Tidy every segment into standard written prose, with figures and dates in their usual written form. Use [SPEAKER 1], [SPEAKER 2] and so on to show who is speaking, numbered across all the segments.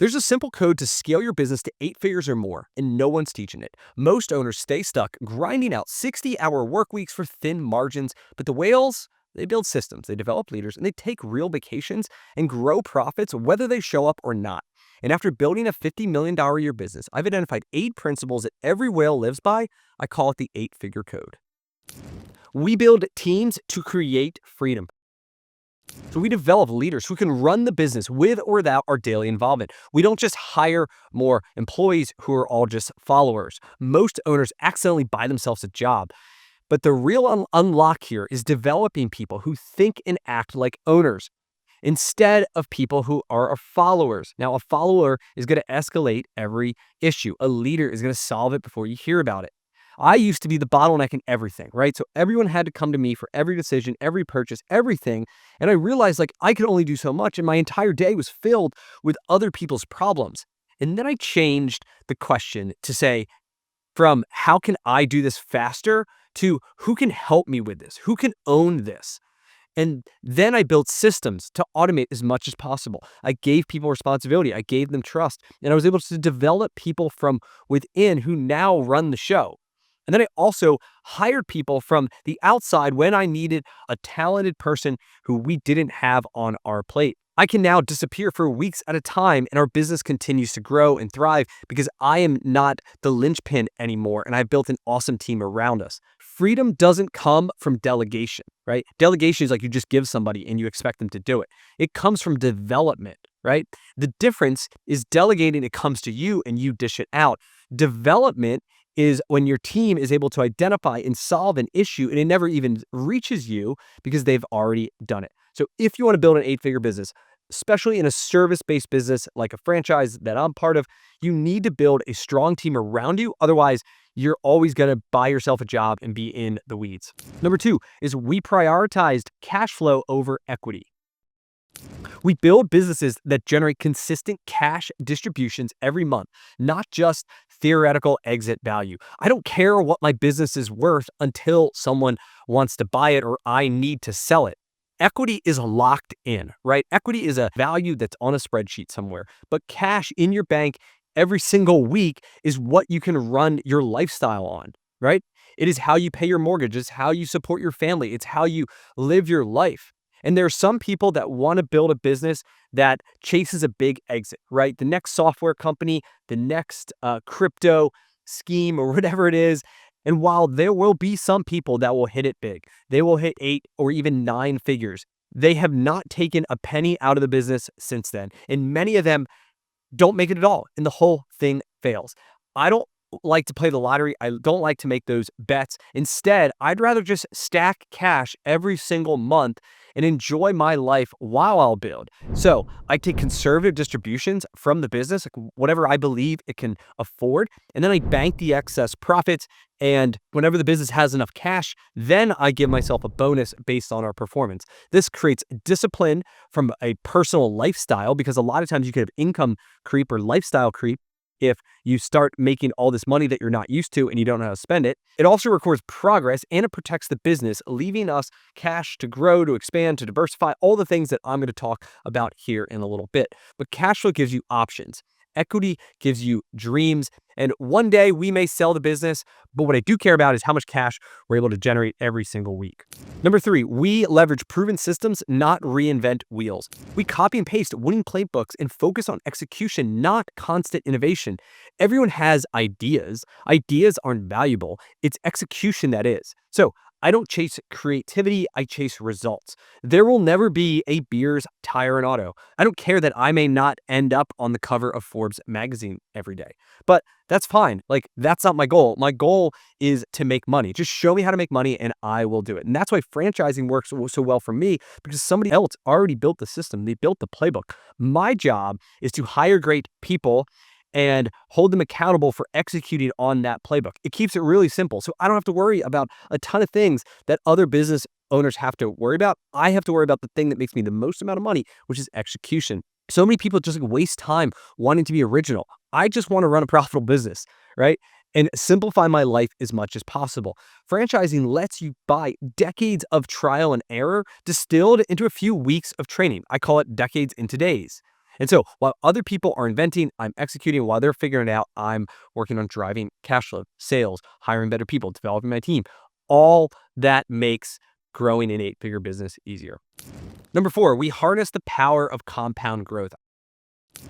[SPEAKER 1] There's a simple code to scale your business to 8 figures or more, and no one's teaching it. Most owners stay stuck grinding out 60-hour work weeks for thin margins, but the whales, they build systems, they develop leaders, and they take real vacations and grow profits whether they show up or not. And after building a $50 million a year business, I've identified 8 principles that every whale lives by. I call it the 8-figure code. We build teams to create freedom. So we develop leaders who can run the business with or without our daily involvement. We don't just hire more employees who are all just followers. Most owners accidentally buy themselves a job. But the real unlock here is developing people who think and act like owners instead of people who are followers. Now, a follower is going to escalate every issue. A leader is going to solve it before you hear about it. I used to be the bottleneck in everything, right? So everyone had to come to me for every decision, every purchase, everything. And I realized I could only do so much, and my entire day was filled with other people's problems. And then I changed the question to say, from how can I do this faster to who can help me with this? Who can own this? And then I built systems to automate as much as possible. I gave people responsibility. I gave them trust. And I was able to develop people from within who now run the show. And then I also hired people from the outside when I needed a talented person who we didn't have on our plate. I can now disappear for weeks at a time, and our business continues to grow and thrive because I am not the linchpin anymore, and I've built an awesome team around us. Freedom doesn't come from delegation, right? Delegation is like you just give somebody and you expect them to do it. It comes from development, right? The difference is delegating, it comes to you and you dish it out. Development is when your team is able to identify and solve an issue and it never even reaches you because they've already done it. So if you want to build an 8-figure business, especially in a service-based business like a franchise that I'm part of, you need to build a strong team around you. Otherwise, you're always going to buy yourself a job and be in the weeds. Number 2 is we prioritized cash flow over equity. We build businesses that generate consistent cash distributions every month, not just theoretical exit value. I don't care what my business is worth until someone wants to buy it or I need to sell it. Equity is locked in, right? Equity is a value that's on a spreadsheet somewhere, but cash in your bank every single week is what you can run your lifestyle on, right? It is how you pay your mortgage. It's how you support your family. It's how you live your life. And there are some people that want to build a business that chases a big exit, right? The next software company, the next crypto scheme or whatever it is. And while there will be some people that will hit it big, they will hit 8 or even 9 figures. They have not taken a penny out of the business since then. And many of them don't make it at all. And the whole thing fails. I don't like to play the lottery. I don't like to make those bets. Instead, I'd rather just stack cash every single month and enjoy my life while I'll build. So I take conservative distributions from the business, like whatever I believe it can afford, and then I bank the excess profits. And whenever the business has enough cash, then I give myself a bonus based on our performance. This creates discipline from a personal lifestyle because a lot of times you could have income creep or lifestyle creep if you start making all this money that you're not used to and you don't know how to spend it. It also records progress and it protects the business, leaving us cash to grow, to expand, to diversify, all the things that I'm going to talk about here in a little bit. But cash flow gives you options. Equity gives you dreams. And one day we may sell the business, but what I do care about is how much cash we're able to generate every single week. Number 3, we leverage proven systems, not reinvent wheels. We copy and paste winning playbooks and focus on execution, not constant innovation. Everyone has ideas. Ideas aren't valuable. It's execution that is. So I don't chase creativity, I chase results. There will never be a Beers Tire and Auto. I don't care that I may not end up on the cover of Forbes magazine every day, but that's fine. Like, that's not my goal. My goal is to make money. Just show me how to make money and I will do it. And that's why franchising works so well for me, because somebody else already built the system. They built the playbook. My job is to hire great people and hold them accountable for executing on that playbook. It keeps it really simple. So I don't have to worry about a ton of things that other business owners have to worry about. I have to worry about the thing that makes me the most amount of money, which is execution. So many people just waste time wanting to be original. I just want to run a profitable business, right? And simplify my life as much as possible. Franchising lets you buy decades of trial and error distilled into a few weeks of training. I call it decades into days. And so while other people are inventing, I'm executing. While they're figuring it out, I'm working on driving cash flow, sales, hiring better people, developing my team. All that makes growing an 8-figure business easier. Number 4, we harness the power of compound growth.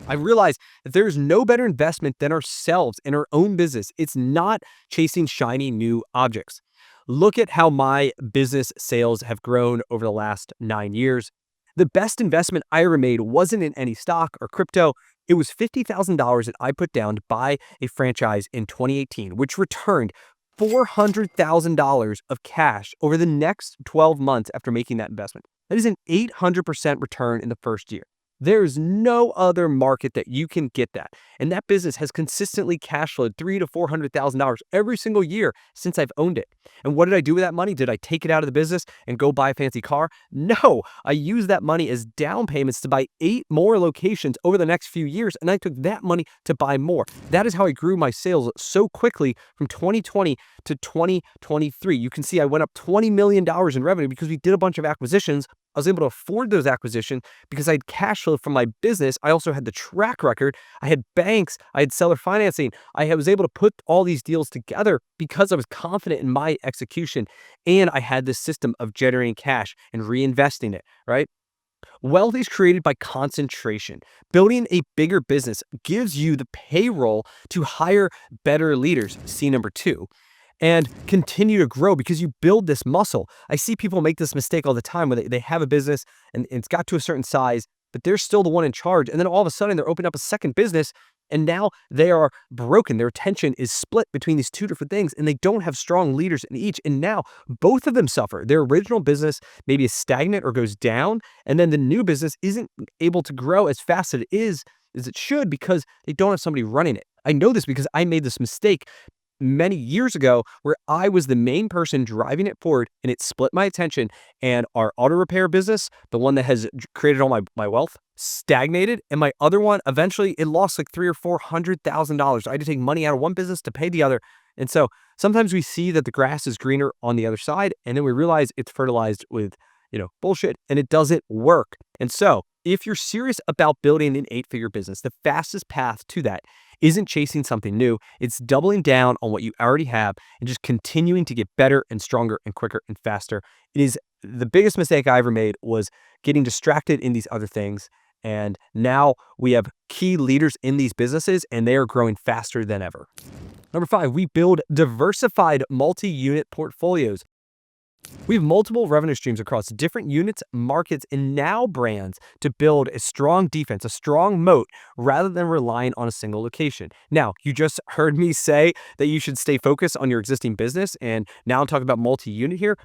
[SPEAKER 1] I realized that there's no better investment than ourselves in our own business. It's not chasing shiny new objects. Look at how my business sales have grown over the last 9 years. The best investment I ever made wasn't in any stock or crypto. It was $50,000 that I put down to buy a franchise in 2018, which returned $400,000 of cash over the next 12 months after making that investment. That is an 800% return in the first year. There's no other market that you can get that. And that business has consistently cash flowed $300,000 to $400,000 every single year since I've owned it. And what did I do with that money? Did I take it out of the business and go buy a fancy car? No, I used that money as down payments to buy 8 more locations over the next few years. And I took that money to buy more. That is how I grew my sales so quickly from 2020 to 2023. You can see I went up $20 million in revenue because we did a bunch of acquisitions. I was able to afford those acquisitions because I had cash flow from my business. I also had the track record. I had banks. I had seller financing. I was able to put all these deals together because I was confident in my execution. And I had this system of generating cash and reinvesting it, right? Wealth is created by concentration. Building a bigger business gives you the payroll to hire better leaders. See number 2. And continue to grow because you build this muscle. I see people make this mistake all the time where they have a business and it's got to a certain size, but they're still the one in charge. And then all of a sudden they're opening up a second business and now they are broken. Their attention is split between these two different things and they don't have strong leaders in each. And now both of them suffer. Their original business maybe is stagnant or goes down. And then the new business isn't able to grow as fast as it should because they don't have somebody running it. I know this because I made this mistake many years ago where I was the main person driving it forward and it split my attention, and our auto repair business, the one that has created all my wealth, stagnated, and my other one eventually it lost like $300,000 or $400,000. I had to take money out of one business to pay the other. And so sometimes we see that the grass is greener on the other side and then we realize it's fertilized with bullshit and it doesn't work. And so if you're serious about building an 8-figure business, the fastest path to that isn't chasing something new. It's doubling down on what you already have and just continuing to get better and stronger and quicker and faster. It is the biggest mistake I ever made was getting distracted in these other things. And now we have key leaders in these businesses and they are growing faster than ever. Number 5, we build diversified multi-unit portfolios. We have multiple revenue streams across different units, markets, and now brands to build a strong defense, a strong moat, rather than relying on a single location. Now, you just heard me say that you should stay focused on your existing business, and now I'm talking about multi-unit here.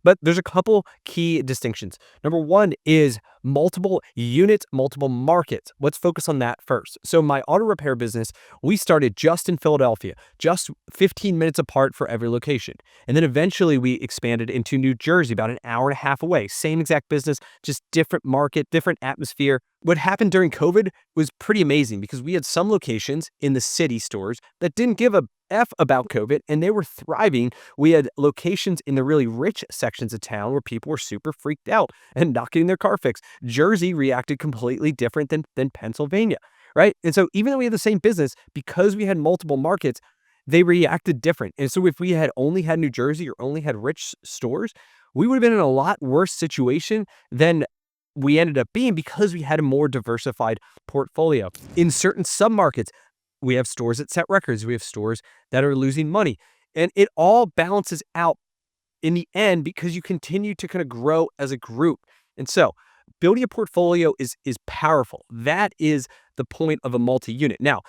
[SPEAKER 1] But there's a couple key distinctions. Number 1 is multiple units, multiple markets. Let's focus on that first. So my auto repair business, we started just in Philadelphia, just 15 minutes apart for every location. And then eventually we expanded into New Jersey, about an hour and a half away. Same exact business, just different market, different atmosphere. What happened during COVID was pretty amazing because we had some locations in the city stores that didn't give a F about COVID and they were thriving. We had locations in the really rich sections of town where people were super freaked out and not getting their car fixed. Jersey reacted completely different than Pennsylvania, right? And so even though we had the same business, because we had multiple markets, they reacted different. And so if we had only had New Jersey or only had rich stores, we would have been in a lot worse situation than we ended up being because we had a more diversified portfolio. In certain submarkets, we have stores that set records. We have stores that are losing money. And it all balances out in the end because you continue to kind of grow as a group. And so building a portfolio is powerful. That is the point of a multi-unit. Now,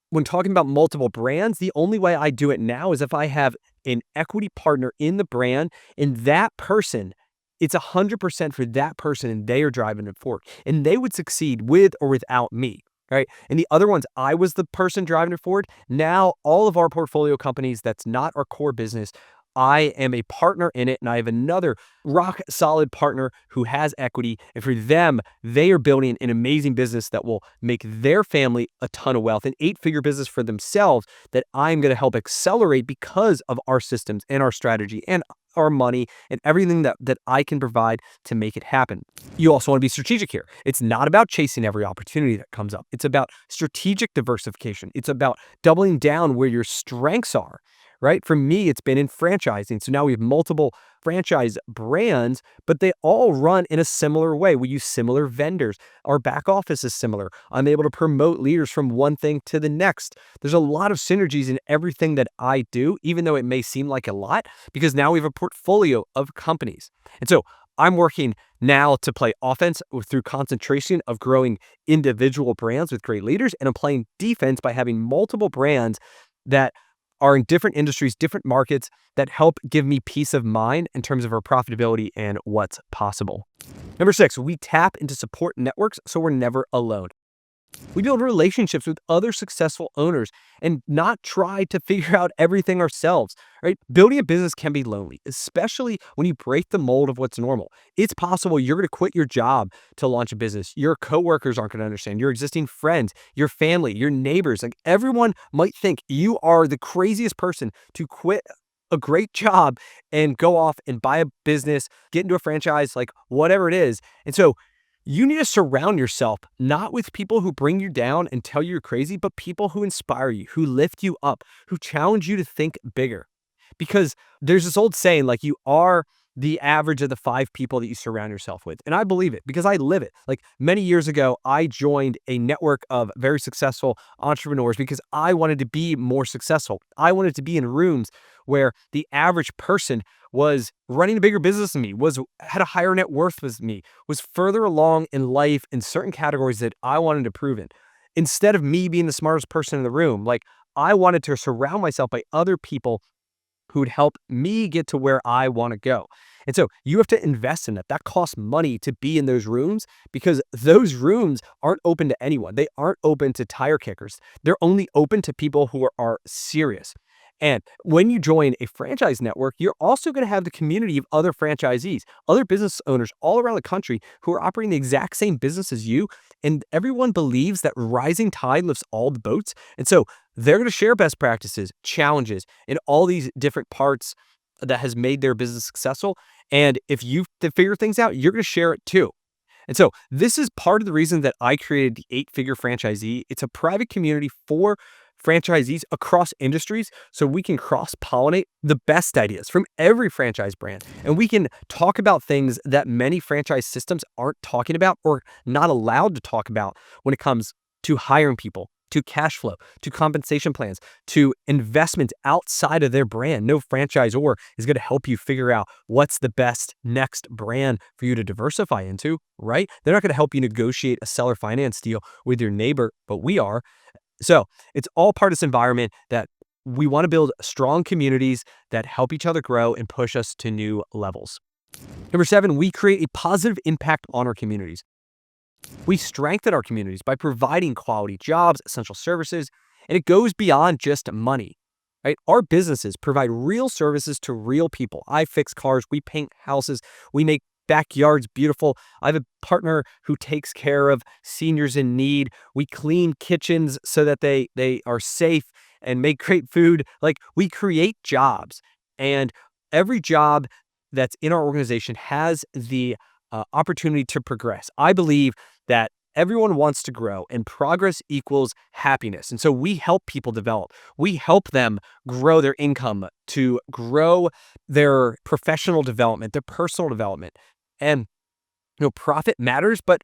[SPEAKER 1] when talking about multiple brands, the only way I do it now is if I have an equity partner in the brand and that person, it's 100% for that person and they are driving it forward. And they would succeed with or without me. Right. And the other ones, I was the person driving it forward. Now, all of our portfolio companies, that's not our core business. I am a partner in it and I have another rock solid partner who has equity. And for them, they are building an amazing business that will make their family a ton of wealth, an 8-figure business for themselves that I'm going to help accelerate because of our systems and our strategy and our money and everything that I can provide to make it happen. You also want to be strategic here. It's not about chasing every opportunity that comes up. It's about strategic diversification. It's about doubling down where your strengths are, right? For me, it's been in franchising. So now we have multiple franchise brands, but they all run in a similar way. We use similar vendors. Our back office is similar. I'm able to promote leaders from one thing to the next. There's a lot of synergies in everything that I do, even though it may seem like a lot, because now we have a portfolio of companies. And so I'm working now to play offense through concentration of growing individual brands with great leaders, and I'm playing defense by having multiple brands that are in different industries, different markets that help give me peace of mind in terms of our profitability and what's possible. Number 6, we tap into support networks so we're never alone. We build relationships with other successful owners and not try to figure out everything ourselves, right? Building a business can be lonely, especially when you break the mold of what's normal. It's possible you're going to quit your job to launch a business. Your coworkers aren't going to understand. Your existing friends, your family, your neighbors, like everyone might think you are the craziest person to quit a great job and go off and buy a business, get into a franchise, like whatever it is. And so you need to surround yourself not with people who bring you down and tell you you're crazy, but people who inspire you, who lift you up, who challenge you to think bigger. Because there's this old saying, like, you are the average of the 5 people that you surround yourself with. And I believe it because I live it. Like many years ago, I joined a network of very successful entrepreneurs because I wanted to be more successful. I wanted to be in rooms where the average person was running a bigger business than me, had a higher net worth than me, was further along in life in certain categories that I wanted to prove in. Instead of me being the smartest person in the room, like I wanted to surround myself by other people who would help me get to where I want to go. And so you have to invest in that. That costs money to be in those rooms because those rooms aren't open to anyone. They aren't open to tire kickers. They're only open to people who are serious. And when you join a franchise network, you're also going to have the community of other franchisees, other business owners all around the country who are operating the exact same business as you. And everyone believes that rising tide lifts all the boats. And so they're going to share best practices, challenges, and all these different parts that has made their business successful. And if you figure things out, you're going to share it too. And so this is part of the reason that I created the 8-Figure Franchisee. It's a private community for franchisees across industries so we can cross-pollinate the best ideas from every franchise brand. And we can talk about things that many franchise systems aren't talking about or not allowed to talk about when it comes to hiring people, to cash flow, to compensation plans, to investments outside of their brand. No franchisor is going to help you figure out what's the best next brand for you to diversify into, right? They're not going to help you negotiate a seller finance deal with your neighbor, but we are. So it's all part of this environment that we want to build strong communities that help each other grow and push us to new levels. Number 7, we create a positive impact on our communities. We strengthen our communities by providing quality jobs, essential services, and it goes beyond just money, right? Our businesses provide real services to real people. I fix cars, we paint houses, we make backyards beautiful. I have a partner who takes care of seniors in need. We clean kitchens so that they are safe and make great food. Like we create jobs, and every job that's in our organization has the opportunity to progress. I believe that everyone wants to grow and progress equals happiness. And so we help people develop. We help them grow their income, to grow their professional development, their personal development. And profit matters, but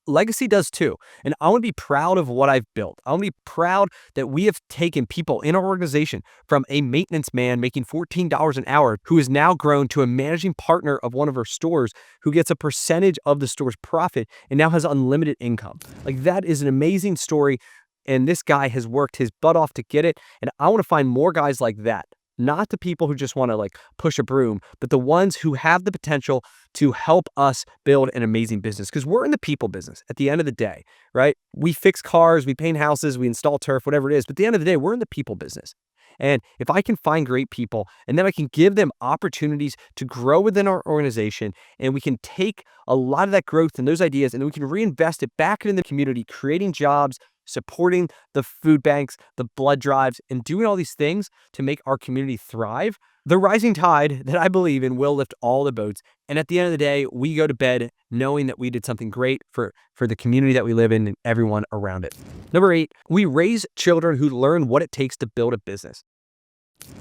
[SPEAKER 1] legacy does too. And I want to be proud of what I've built. I want to be proud that we have taken people in our organization from a maintenance man making $14 an hour who has now grown to a managing partner of one of our stores who gets a percentage of the store's profit and now has unlimited income. Like that is an amazing story. And this guy has worked his butt off to get it. And I want to find more guys like that. Not the people who just want to like push a broom, but the ones who have the potential to help us build an amazing business. Because we're in the people business at the end of the day, right? We fix cars, we paint houses, we install turf, whatever it is. But at the end of the day, we're in the people business. And if I can find great people and then I can give them opportunities to grow within our organization, and we can take a lot of that growth and those ideas and then we can reinvest it back into the community, creating jobs, supporting the food banks, the blood drives, and doing all these things to make our community thrive, The rising tide that I believe in will lift all the boats. And at the end of the day, we go to bed knowing that we did something great for the community that we live in and everyone around it. Number 8, we raise children who learn what it takes to build a business.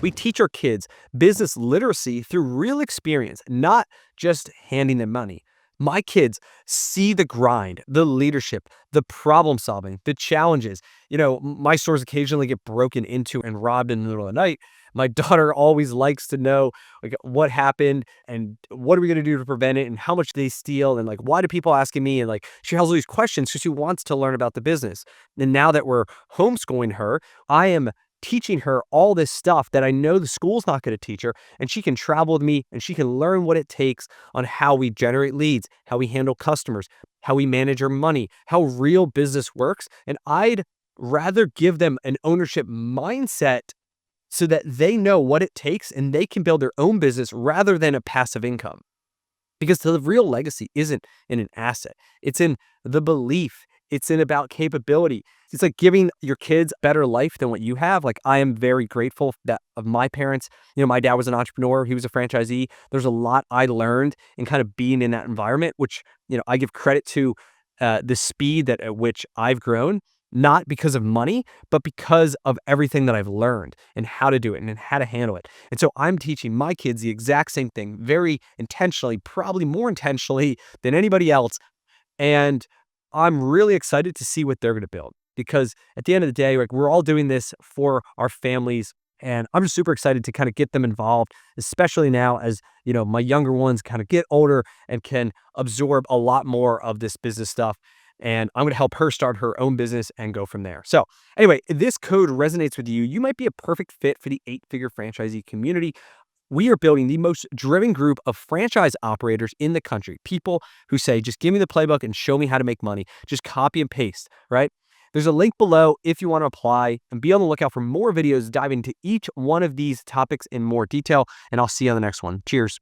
[SPEAKER 1] We teach our kids business literacy through real experience, not just handing them money. My kids see the grind, the leadership, the problem solving, the challenges. My stores occasionally get broken into and robbed in the middle of the night. My daughter always likes to know like what happened and what are we going to do to prevent it and how much they steal and like why do people asking me and like she has all these questions because she wants to learn about the business. And now that we're homeschooling her, I am teaching her all this stuff that I know the school's not going to teach her, and she can travel with me and she can learn what it takes on how we generate leads, how we handle customers, how we manage our money, how real business works. And I'd rather give them an ownership mindset so that they know what it takes and they can build their own business rather than a passive income. Because the real legacy isn't in an asset. It's in the belief. It's in about capability. It's like giving your kids a better life than what you have. Like I am very grateful that of my parents. My dad was an entrepreneur. He was a franchisee. There's a lot I learned in kind of being in that environment, which, I give credit to the speed at which I've grown, not because of money, but because of everything that I've learned and how to do it and how to handle it. And so I'm teaching my kids the exact same thing very intentionally, probably more intentionally than anybody else. And I'm really excited to see what they're going to build because at the end of the day, like we're all doing this for our families. And I'm just super excited to kind of get them involved, especially now as, my younger ones kind of get older and can absorb a lot more of this business stuff. And I'm going to help her start her own business and go from there. So anyway, if this code resonates with you, you might be a perfect fit for the 8-figure franchisee community. We are building the most driven group of franchise operators in the country. People who say, just give me the playbook and show me how to make money. Just copy and paste, right? There's a link below if you want to apply, and be on the lookout for more videos diving into each one of these topics in more detail. And I'll see you on the next one. Cheers.